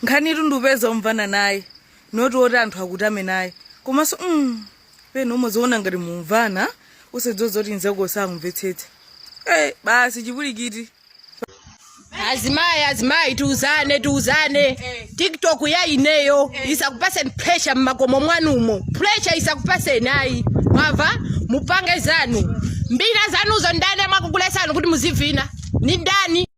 Nkhani tundupeza umvana naye noti oti anthu akutame naye komanso peno umazoona ngati mumvana usedzoza kuti nzako sangumvetsetsa basi chipulikiti. Azimayi tuuzane TikTok ya ineyo isakupaseni pressure mmakomo mwanumo, pressure isakupaseni ayi mwava mupange zanu mbina zanuzo ndani mwakukulesana kuti muzivina ni ndani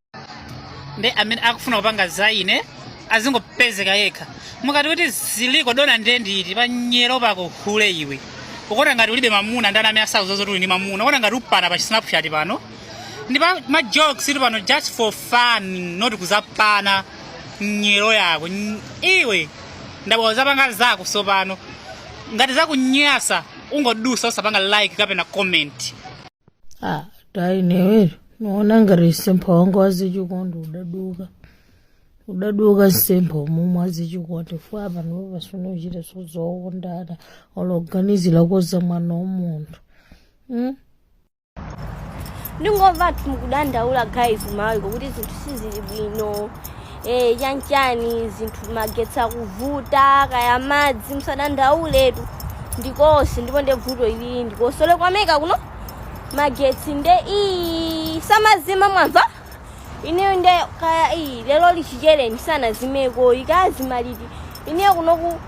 nde amene akufuna kupanga zaine azingopezeka yekha mukati kuti ziliko dona ndenditi panyero pako hule iwe ukona ngati ulibe mamuna ndana amene asauza zoti uli ni mamuna ukona ngati upana pa Snapchat pano ndi ma jokes ili pano just for fun not kuzapana nyero yako iwe ndaboza panga zako so pano ngati zakunyasa ungodusa usapanga like kapena comment. Dai newe noona ngati simple wangu wazichikondi udaduka simple mumwe wazichikondi fwa pano pasuna uchita sozokondana ologanizira koza mwana womuntu. Ndingova tumukudandaula guys mawe kuti zinthu sizili bwino chanchani zinthu magetsa kuvuta kaya madzi musadandauletu ndikosi ndipo ndevuto ili ndikosole kwameka kuno magetsi nde samazima mwamva ineyo nde kaya lero lichichereni sana zimeko ikazimaliti ineyo kunoku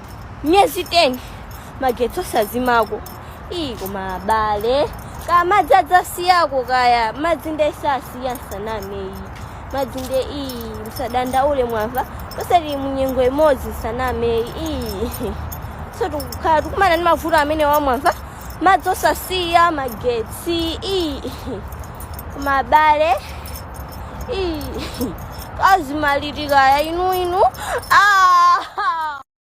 myezi 10 magetsi osazimako koma abale ka madzaza siyako kaya madzinde sasiya sanameyi madzinde musadandaule mwamva pasali munyengo imodzi sanameyi so tukukhala tukumana ndi mavuto amene wamwamva madzosasiya magetsi kumabale kazimaliti kaya inu